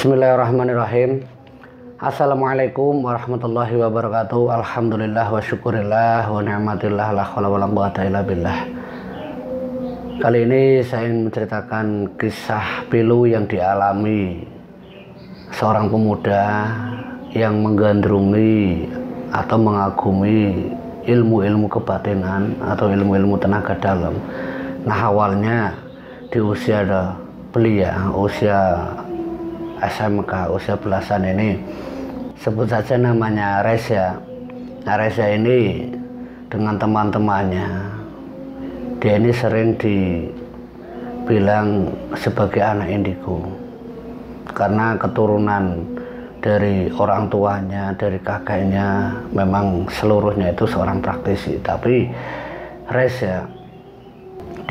Bismillahirrahmanirrahim. Assalamualaikum warahmatullahi wabarakatuh. Alhamdulillah wa syukurillah wa ni'matillah la haula wala quwwata illa billah. Kali ini saya ingin menceritakan kisah pilu yang dialami seorang pemuda yang menggandrungi atau mengagumi ilmu-ilmu kebatinan atau ilmu-ilmu tenaga dalam. Nah, awalnya di usia belia, usia SMK, usia belasan ini, sebut saja namanya Reza. Nah, Reza ini dengan teman-temannya, dia ini sering dibilang sebagai anak indigo karena keturunan dari orang tuanya, dari kakeknya memang seluruhnya itu seorang praktisi. Tapi Reza,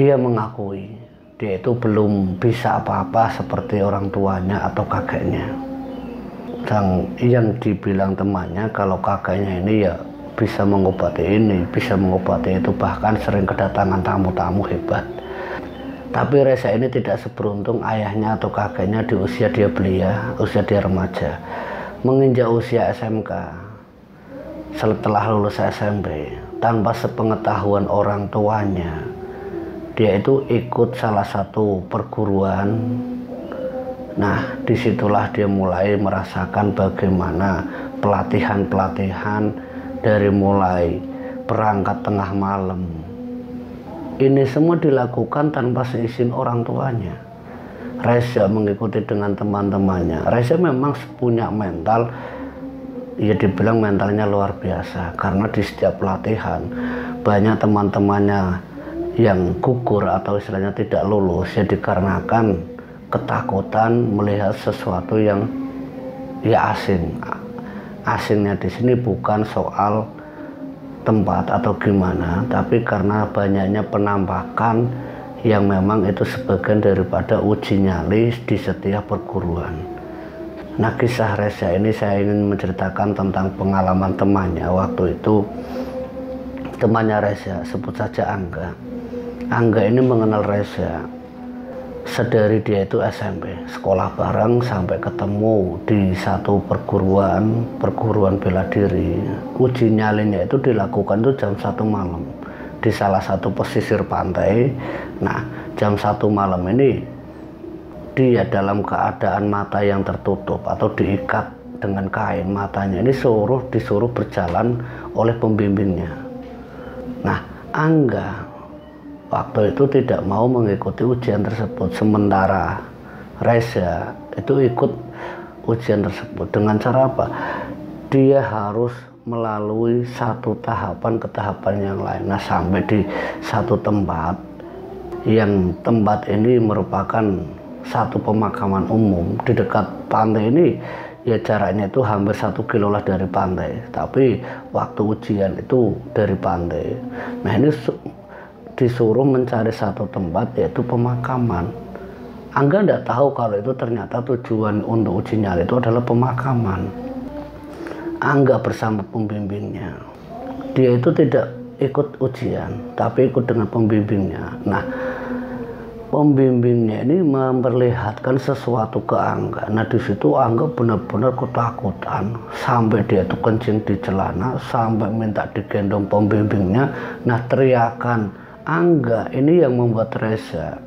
dia mengakui dia itu belum bisa apa-apa seperti orang tuanya atau kakeknya. Dan yang dibilang temannya kalau kakeknya ini ya bisa mengobati ini, bisa mengobati itu, bahkan sering kedatangan tamu-tamu hebat. Tapi Reza ini tidak seberuntung ayahnya atau kakeknya di usia dia belia, usia dia remaja. Menginjak usia SMK, setelah lulus SMP, tanpa sepengetahuan orang tuanya, dia itu ikut salah satu perguruan. Nah, disitulah dia mulai merasakan bagaimana pelatihan-pelatihan dari mulai berangkat tengah malam. Ini semua dilakukan tanpa seizin orang tuanya. Reza mengikuti dengan teman-temannya. Reza memang punya mental, ya dibilang mentalnya luar biasa, karena di setiap pelatihan banyak teman-temannya yang gugur atau istilahnya tidak lulus ya dikarenakan ketakutan melihat sesuatu yang ya asing. Asingnya di sini bukan soal tempat atau gimana, tapi karena banyaknya penampakan yang memang itu sebagian daripada uji nyali di setiap perguruan. Nah, kisah Reza ini saya ingin menceritakan tentang pengalaman temannya waktu itu. Temannya Reza, sebut saja Angga. Angga ini mengenal Reza sedari dia itu SMP, sekolah bareng sampai ketemu di satu perguruan bela diri. Uji nyalinya itu dilakukan tuh jam 1 malam di salah satu pesisir pantai. Nah, jam 1 malam ini dia dalam keadaan mata yang tertutup atau diikat dengan kain, matanya ini disuruh berjalan oleh pembimbingnya. Nah, Angga waktu itu tidak mau mengikuti ujian tersebut, sementara Reza itu ikut ujian tersebut. Dengan cara apa? Dia harus melalui satu tahapan ke tahapan yang lain. Nah, sampai di satu tempat, yang tempat ini merupakan satu pemakaman umum di dekat pantai ini. Ya jaraknya itu hampir 1 kilo lah dari pantai, tapi waktu ujian itu dari pantai. Nah, ini disuruh mencari satu tempat, yaitu pemakaman. Angga tidak tahu kalau itu ternyata tujuan untuk uji nyali itu adalah pemakaman. Angga bersama pembimbingnya, dia itu tidak ikut ujian tapi ikut dengan pembimbingnya. Nah, pembimbingnya ini memperlihatkan sesuatu ke Angga. Nah, di situ Angga benar-benar ketakutan sampai dia itu kencing di celana, sampai minta digendong pembimbingnya. Nah, teriakan Angga ini yang membuat Reza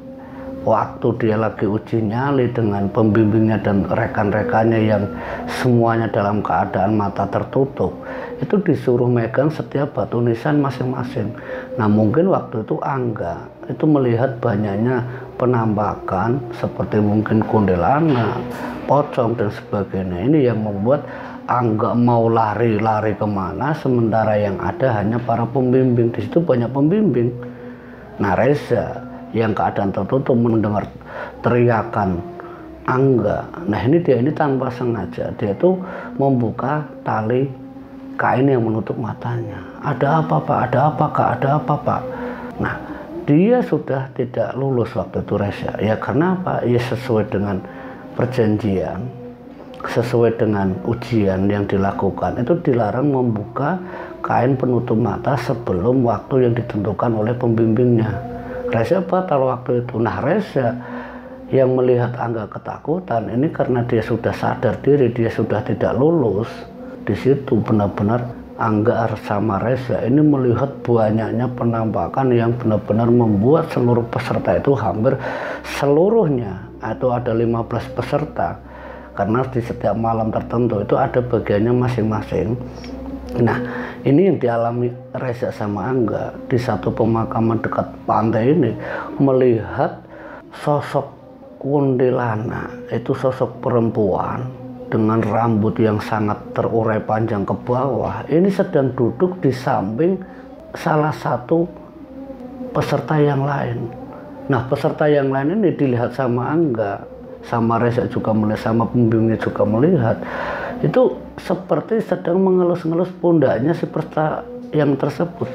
waktu dia lagi uji nyali dengan pembimbingnya dan rekan-rekannya yang semuanya dalam keadaan mata tertutup, itu disuruh megang setiap batu nisan masing-masing. Nah, mungkin waktu itu Angga itu melihat banyaknya penampakan seperti mungkin kuntilanak, pocong dan sebagainya. Ini yang membuat Angga mau lari kemana, sementara yang ada hanya para pembimbing. Di situ banyak pembimbing. Nah, Reza yang keadaan tertutup mendengar teriakan Angga. Nah, dia ini tanpa sengaja dia itu membuka tali kain yang menutup matanya. Ada apa, Pak? Ada apa, Kak? Ada apa, Pak? Nah, dia sudah tidak lulus waktu itu Reza. Ya karena apa? Ya sesuai dengan perjanjian, sesuai dengan ujian yang dilakukan, itu dilarang membuka kain penutup mata sebelum waktu yang ditentukan oleh pembimbingnya. Reza batal waktu itu. Nah, Reza Yang melihat Angga ketakutan ini karena dia sudah sadar diri, dia sudah tidak lulus. Di situ benar-benar Angga sama Reza ini melihat banyaknya penampakan yang benar-benar membuat seluruh peserta itu hampir seluruhnya, atau ada 15 peserta, karena di setiap malam tertentu itu ada bagiannya masing-masing. Nah, ini yang dialami Reza sama Angga di satu pemakaman dekat pantai ini, melihat sosok kuntilanak, itu sosok perempuan dengan rambut yang sangat terurai panjang ke bawah, ini sedang duduk di samping salah satu peserta yang lain. Nah, peserta yang lain ini dilihat sama Angga, sama Reza juga melihat, sama pembimbingnya juga melihat, itu seperti sedang mengelus-ngelus pundaknya si peserta yang tersebut.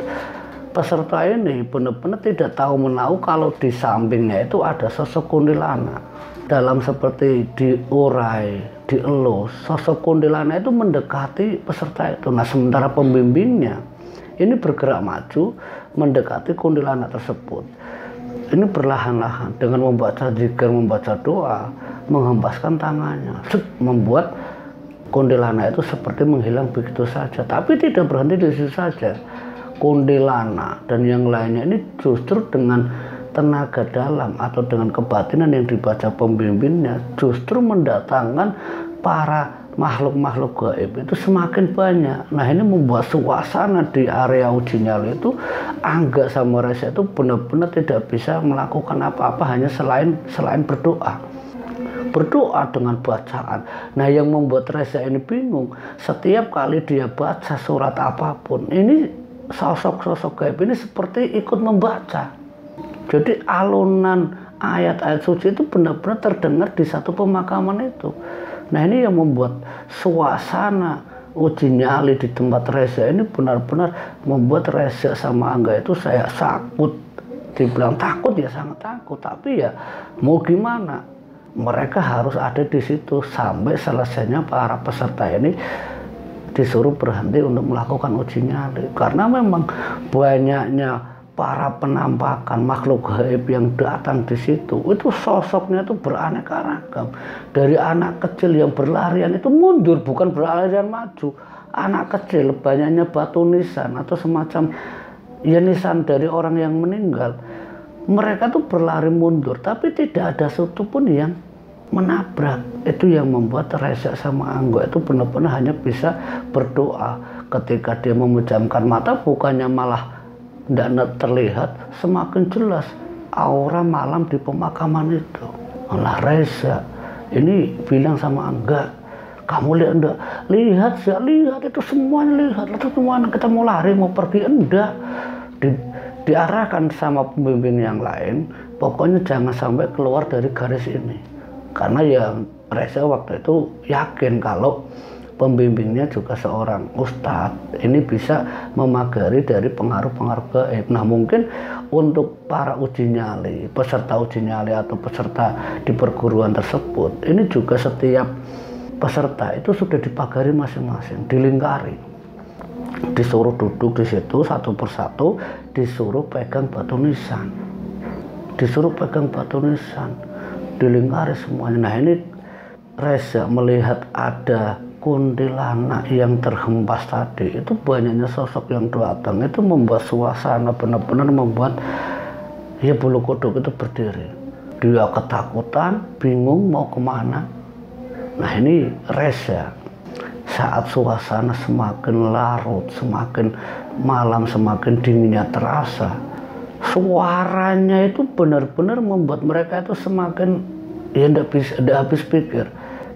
Peserta ini benar-benar tidak tahu menahu kalau di sampingnya itu ada sosok kuntilanak. Dalam seperti diurai, dielus, sosok kuntilanak itu mendekati peserta itu. Nah, sementara pembimbingnya ini bergerak maju mendekati kuntilanak tersebut. Ini perlahan-lahan dengan membaca zikir, membaca doa, menghempaskan tangannya, membuat kuntilanak itu seperti menghilang begitu saja. Tapi tidak berhenti di situ saja. Kuntilanak dan yang lainnya ini justru dengan tenaga dalam atau dengan kebatinan yang dibaca pembimbingnya justru mendatangkan para makhluk-makhluk gaib itu semakin banyak. Nah, ini membuat suasana di area uji nyali itu Angga sama Reza itu benar-benar tidak bisa melakukan apa-apa hanya selain berdoa dengan bacaan. Nah, yang membuat Reza ini bingung, setiap kali dia baca surat apapun, ini sosok-sosok gaib ini seperti ikut membaca. Jadi alunan ayat-ayat suci itu benar-benar terdengar di satu pemakaman itu. Nah, ini yang membuat suasana uji nyali di tempat Reza ini benar-benar membuat Reza sama Angga itu saya takut. Dibilang takut ya sangat takut, tapi ya mau gimana? Mereka harus ada di situ sampai selesainya para peserta ini disuruh berhenti untuk melakukan uji nyali. Karena memang banyaknya para penampakan makhluk gaib yang datang di situ, itu sosoknya itu beraneka ragam. Dari anak kecil yang berlarian itu mundur, bukan berlarian maju. Anak kecil, banyaknya batu nisan atau semacam ya nisan dari orang yang meninggal. Mereka tuh berlari mundur, tapi tidak ada satu pun yang menabrak. Itu yang membuat Reza sama Angga itu benar-benar hanya bisa berdoa. Ketika dia memejamkan mata, bukannya malah tidak terlihat, semakin jelas aura malam di pemakaman itu. Malah Reza ini bilang sama Angga, kamu lihat enggak? Lihat ya, lihat itu semuanya, lihat itu semuanya. Kita mau lari, mau pergi, enggak. Diarahkan sama pembimbing yang lain, pokoknya jangan sampai keluar dari garis ini. Karena ya Reza waktu itu yakin kalau pembimbingnya juga seorang ustadz, ini bisa memagari dari pengaruh-pengaruh gaib. Nah, mungkin untuk para uji nyali, peserta uji nyali atau peserta di perguruan tersebut, ini juga setiap peserta itu sudah dipagari masing-masing, dilingkari, disuruh duduk di situ satu persatu, disuruh pegang batu nisan, dilingkari semuanya. Nah, ini Reza melihat ada kuntilanak yang terhempas tadi, itu banyaknya sosok yang datang, itu membuat suasana benar-benar membuat ya bulu kuduk itu berdiri. Dia ketakutan, bingung mau kemana. Nah, ini Reza saat suasana semakin larut, semakin malam, semakin dinginnya terasa, suaranya itu benar-benar membuat mereka itu semakin ya tidak habis pikir.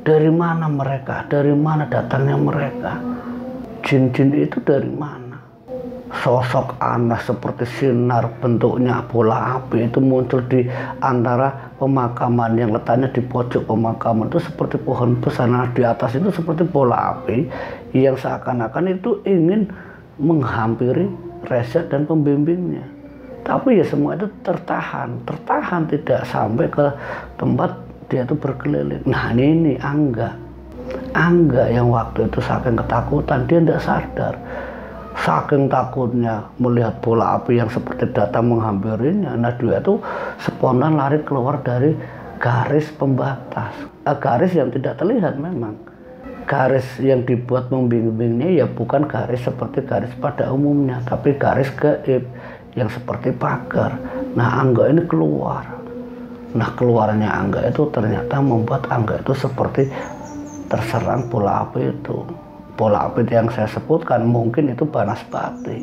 Dari mana mereka? Dari mana datangnya mereka? Jin-jin itu dari mana? Sosok aneh seperti sinar bentuknya bola api itu muncul di antara pemakaman yang letaknya di pojok pemakaman itu seperti pohon besar. Nah, di atas itu seperti bola api yang seakan-akan itu ingin menghampiri Reza dan pembimbingnya. Tapi ya semua itu tertahan tidak sampai ke tempat dia itu berkeliling. Nah, ini Angga yang waktu itu saking ketakutan, dia tidak sadar, saking takutnya melihat bola api yang seperti datang menghampirinya. Nah, dia itu spontan lari keluar dari garis pembatas, garis yang tidak terlihat memang. Garis yang dibuat membimbingnya ya bukan garis seperti garis pada umumnya, tapi garis gaib yang seperti pagar. Nah, Angga ini keluar. Nah, keluarnya Angga itu ternyata membuat Angga itu seperti terserang bola api itu. Bola api yang saya sebutkan mungkin itu Banaspati.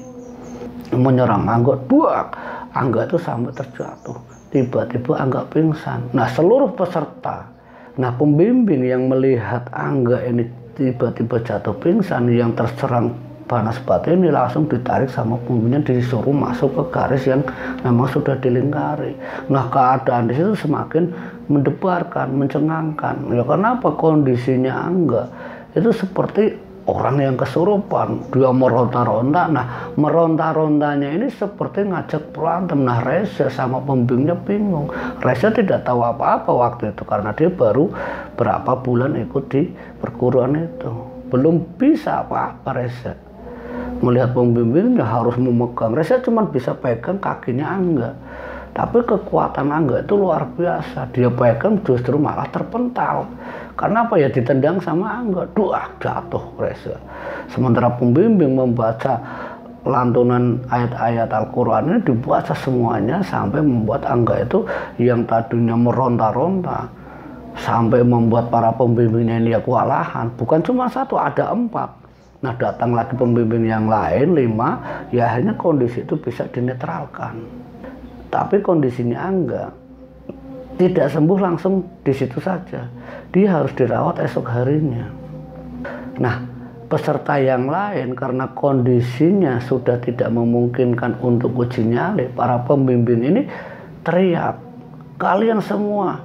Menyerang Angga, duak. Angga itu sampai terjatuh. Tiba-tiba Angga pingsan. Nah, seluruh peserta, nah pembimbing yang melihat Angga ini tiba-tiba jatuh pingsan yang terserang Banaspati ini langsung ditarik sama pembimbingnya, disuruh masuk ke garis yang memang sudah dilingkari. Nah, keadaan di situ semakin mendebarkan, mencengangkan. Ya kenapa kondisinya Angga itu seperti orang yang kesurupan, dia meronta-ronta. Nah, meronta-rontanya ini seperti ngajak berantem. Nah, Reza sama pembimbingnya bingung. Reza tidak tahu apa-apa waktu itu karena dia baru berapa bulan ikut di perguruan itu. Belum bisa apa-apa Reza. Melihat pembimbingnya harus memegang. Reza cuma bisa pegang kakinya Angga. Tapi kekuatan Angga itu luar biasa. Dia pegang justru malah terpental. Karena apa ya, ditendang sama Angga, duak, jatuh Reza. Sementara pembimbing membaca lantunan ayat-ayat Al-Quran ini dibaca semuanya sampai membuat Angga itu yang tadinya meronta-ronta sampai membuat para pembimbingnya ini kewalahan. Bukan cuma satu, ada 4. Nah, datang lagi pembimbing yang lain 5, ya akhirnya kondisi itu bisa dinetralkan. Tapi kondisinya Angga tidak sembuh langsung di situ saja. Dia harus dirawat esok harinya. Nah, peserta yang lain karena kondisinya sudah tidak memungkinkan untuk uji nyali, para pembimbing ini teriak, kalian semua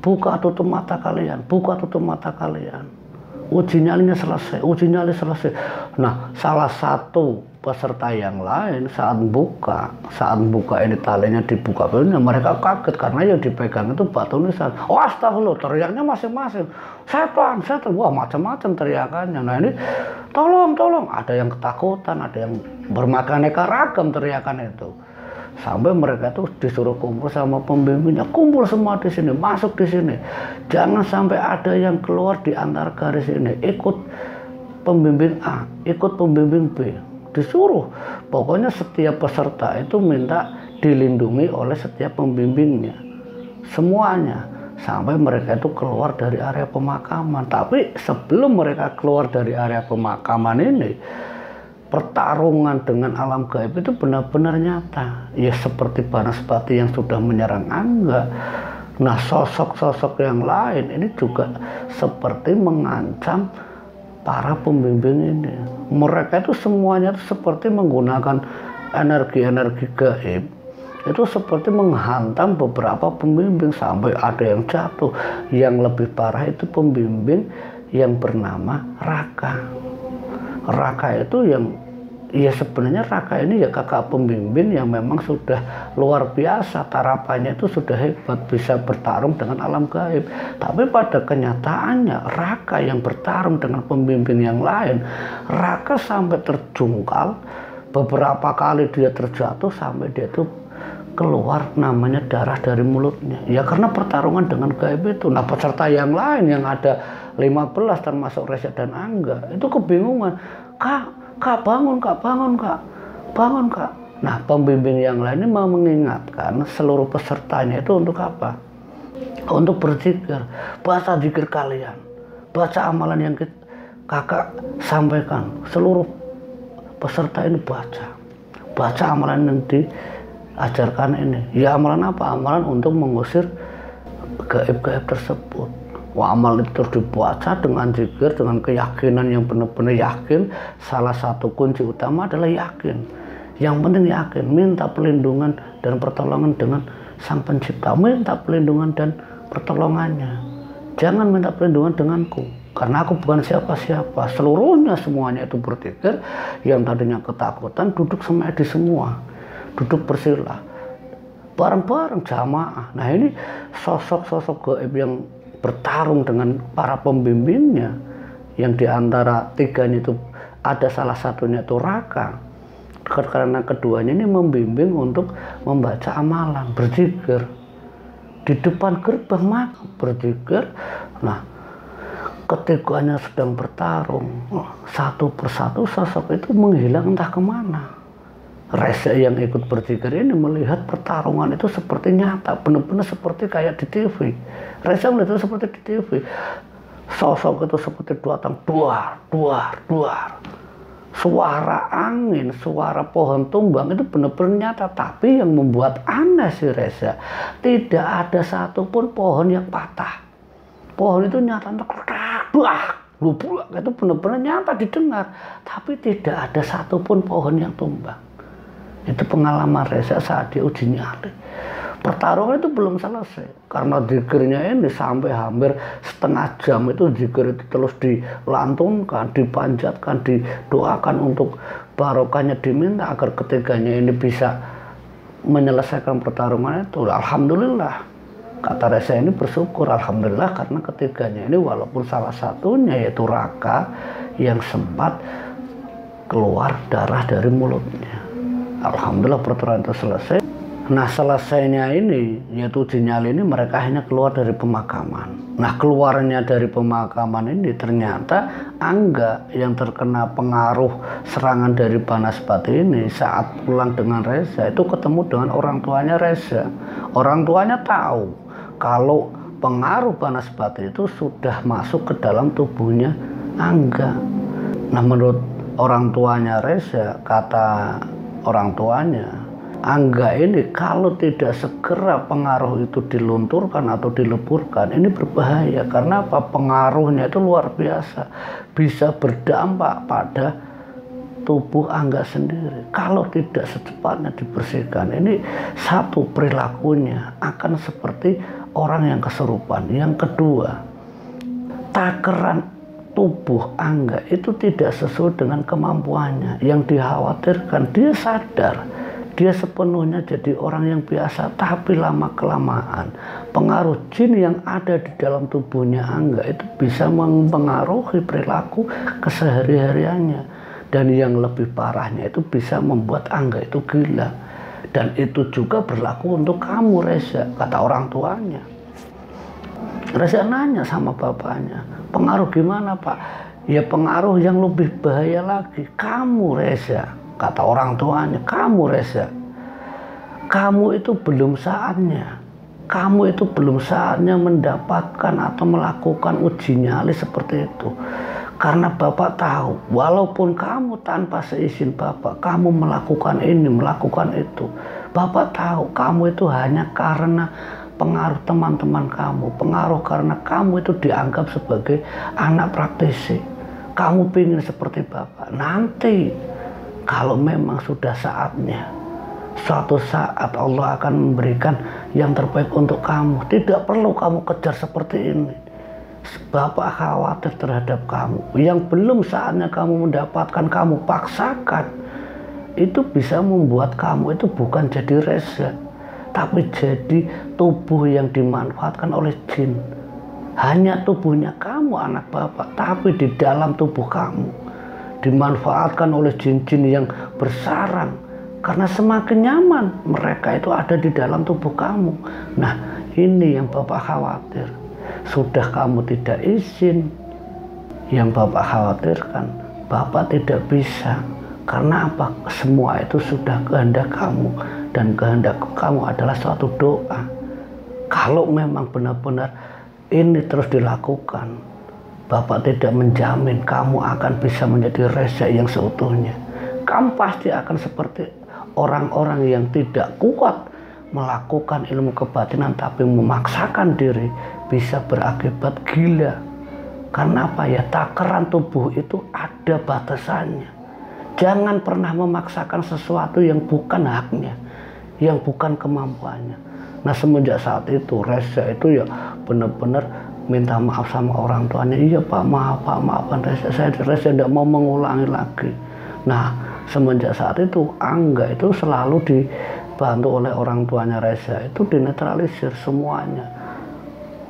buka tutup mata kalian, buka tutup mata kalian. Uji nyalinya selesai, uji nyali selesai. Nah, salah satu peserta yang lain saat buka ini talinya dibuka, mereka kaget karena yang dipegang itu batu nisan. Oh, astagfirullah, teriaknya masing-masing. Setan, setan, wah macam-macam teriakannya. Nah ini, tolong, ada yang ketakutan, ada yang bermakaneka ragam teriakan itu. Sampai mereka tuh disuruh kumpul sama pembimbingnya, kumpul semua di sini, masuk di sini. Jangan sampai ada yang keluar di antara garis ini, ikut pembimbing A, ikut pembimbing B. Disuruh, pokoknya setiap peserta itu minta dilindungi oleh setiap pembimbingnya, semuanya, sampai mereka itu keluar dari area pemakaman. Tapi sebelum mereka keluar dari area pemakaman ini, pertarungan dengan alam gaib itu benar-benar nyata. Ya seperti Banaspati yang sudah menyerang Angga. Nah, sosok-sosok yang lain ini juga seperti mengancam para pembimbing ini. Mereka itu semuanya itu seperti menggunakan energi-energi gaib. Itu seperti menghantam beberapa pembimbing sampai ada yang jatuh. Yang lebih parah itu pembimbing yang bernama Raka. Raka itu yang, ya sebenarnya Raka ini ya kakak pembimbing yang memang sudah luar biasa, tarapannya itu sudah hebat, bisa bertarung dengan alam gaib. Tapi pada kenyataannya Raka yang bertarung dengan pembimbing yang lain, Raka sampai terjungkal, beberapa kali dia terjatuh sampai dia itu keluar namanya darah dari mulutnya. Ya karena pertarungan dengan gaib itu. Nah, peserta yang lain yang ada 15 termasuk Reza dan Angga itu kebingungan. Kak bangun kak. Nah, pembimbing yang lain ini mau mengingatkan seluruh pesertanya itu untuk apa? Untuk berzikir, baca zikir kalian, baca amalan yang kakak sampaikan. Seluruh peserta ini baca amalan yang diajarkan ini. Ya amalan apa? Amalan untuk mengusir gaib-gaib tersebut. Wah, amal itu terus dibaca dengan zikir, dengan keyakinan yang benar-benar yakin. Salah satu kunci utama adalah yakin. Yang penting yakin, minta perlindungan dan pertolongan dengan Sang Pencipta. Minta perlindungan dan pertolongannya. Jangan minta perlindungan denganku, karena aku bukan siapa-siapa. Semuanya itu berzikir. Yang tadinya ketakutan duduk semedi semua, duduk bersila bareng-bareng jamaah. Nah, ini sosok-sosok gaib yang bertarung dengan para pembimbingnya, yang diantara tiganya itu ada salah satunya itu Raka, karena keduanya ini membimbing untuk membaca amalan, berzikir. di depan gerbang makam berzikir. Nah, ketiganya sedang bertarung, satu persatu sosok itu menghilang entah kemana. Reza yang ikut berzikir ini melihat pertarungan itu seperti nyata, benar-benar seperti kayak di TV. Reza melihat itu seperti di TV. Sosok itu seperti datang, duar, duar, duar. Suara angin, suara pohon tumbang itu benar-benar nyata. Tapi yang membuat aneh si Reza, tidak ada satupun pohon yang patah. Pohon itu nyata, itu benar-benar nyata didengar. Tapi tidak ada satupun pohon yang tumbang. Itu pengalaman Reza saat dia uji nyali. Pertarungan itu belum selesai karena zikirnya ini sampai hampir setengah jam. Itu zikir itu terus dilantunkan, dipanjatkan, didoakan untuk barokahnya diminta agar ketiganya ini bisa menyelesaikan pertarungan itu. Alhamdulillah, kata Reza ini bersyukur, alhamdulillah, karena ketiganya ini walaupun salah satunya yaitu Raka yang sempat keluar darah dari mulutnya. Alhamdulillah pertarungan itu selesai. Nah, selesainya ini, yaitu uji nyali ini, mereka hanya keluar dari pemakaman. Nah, keluarnya dari pemakaman ini ternyata Angga yang terkena pengaruh serangan dari Banaspati ini saat pulang dengan Reza itu ketemu dengan orang tuanya Reza. Orang tuanya tahu kalau pengaruh Banaspati itu sudah masuk ke dalam tubuhnya Angga. Nah, menurut orang tuanya Reza, kata orang tuanya, Angga ini kalau tidak segera pengaruh itu dilunturkan atau dileburkan, ini berbahaya. Karena apa? Pengaruhnya itu luar biasa, bisa berdampak pada tubuh Angga sendiri. Kalau tidak secepatnya dibersihkan, ini satu, perilakunya akan seperti orang yang kesurupan. Yang kedua, takaran tubuh Angga itu tidak sesuai dengan kemampuannya. Yang dikhawatirkan, dia sadar dia sepenuhnya jadi orang yang biasa, tapi lama-kelamaan pengaruh jin yang ada di dalam tubuhnya Angga itu bisa mempengaruhi perilaku kesehari-hariannya. Dan yang lebih parahnya itu bisa membuat Angga itu gila. Dan itu juga berlaku untuk kamu, Reza, kata orang tuanya. Reza nanya sama bapaknya, pengaruh gimana, Pak? Ya pengaruh yang lebih bahaya lagi. Kamu, Reza, kata orang tuanya, kamu, Reza, kamu itu belum saatnya. Kamu itu belum saatnya mendapatkan atau melakukan uji nyali seperti itu. Karena Bapak tahu, walaupun kamu tanpa seizin Bapak, kamu melakukan ini, melakukan itu. Bapak tahu, kamu itu hanya karena pengaruh teman-teman kamu. Pengaruh karena kamu itu dianggap sebagai anak praktisi. Kamu pingin seperti Bapak. Nanti kalau memang sudah saatnya, suatu saat Allah akan memberikan yang terbaik untuk kamu. Tidak perlu kamu kejar seperti ini. Bapak khawatir terhadap kamu. Yang belum saatnya kamu mendapatkan, kamu paksakan. Itu bisa membuat kamu itu bukan jadi Reza, tapi jadi tubuh yang dimanfaatkan oleh jin. Hanya tubuhnya kamu anak Bapak, tapi di dalam tubuh kamu dimanfaatkan oleh jin-jin yang bersarang. Karena semakin nyaman mereka itu ada di dalam tubuh kamu. Nah, ini yang Bapak khawatir. Sudah kamu tidak izin, yang Bapak khawatirkan, Bapak tidak bisa. Karena apa? Semua itu sudah kehendak kamu. Dan kehendak kamu adalah suatu doa. Kalau memang benar-benar ini terus dilakukan, Bapak tidak menjamin kamu akan bisa menjadi Reza yang seutuhnya. Kamu pasti akan seperti orang-orang yang tidak kuat melakukan ilmu kebatinan tapi memaksakan diri, bisa berakibat gila. Karena apa ya? Takaran tubuh itu ada batasannya. Jangan pernah memaksakan sesuatu yang bukan haknya, yang bukan kemampuannya. Nah, semenjak saat itu Reza itu ya benar-benar minta maaf sama orang tuanya. Iya Pak, maaf Pak, maafkan Reza, saya tidak mau mengulangi lagi. Nah, semenjak saat itu Angga itu selalu dibantu oleh orang tuanya Reza, itu dinetralisir semuanya.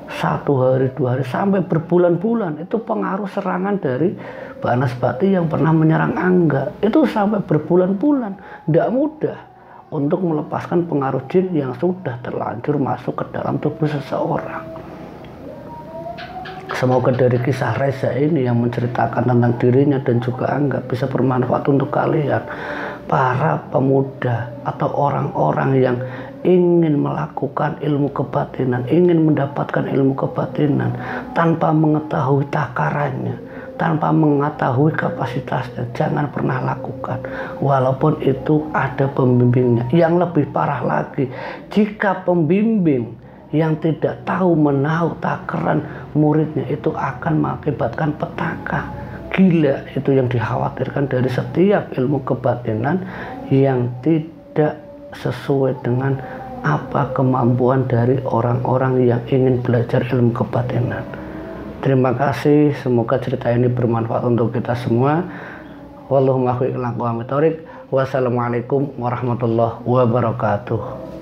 1 hari 2 hari sampai berbulan-bulan itu pengaruh serangan dari Banaspati yang pernah menyerang Angga itu sampai berbulan-bulan. Tidak mudah. untuk melepaskan pengaruh jin yang sudah terlanjur masuk ke dalam tubuh seseorang. Semoga dari kisah Reza ini yang menceritakan tentang dirinya dan juga Angga bisa bermanfaat untuk kalian, para pemuda atau orang-orang yang ingin melakukan ilmu kebatinan, ingin mendapatkan ilmu kebatinan tanpa mengetahui takarannya, tanpa mengetahui kapasitasnya. Jangan pernah lakukan, walaupun itu ada pembimbingnya. Yang lebih parah lagi, jika pembimbing yang tidak tahu menahu takaran muridnya itu akan mengakibatkan petaka. Gila itu yang dikhawatirkan dari setiap ilmu kebatinan yang tidak sesuai dengan apa kemampuan dari orang-orang yang ingin belajar ilmu kebatinan. Terima kasih, semoga cerita ini bermanfaat untuk kita semua. Wassalamualaikum warahmatullahi wabarakatuh.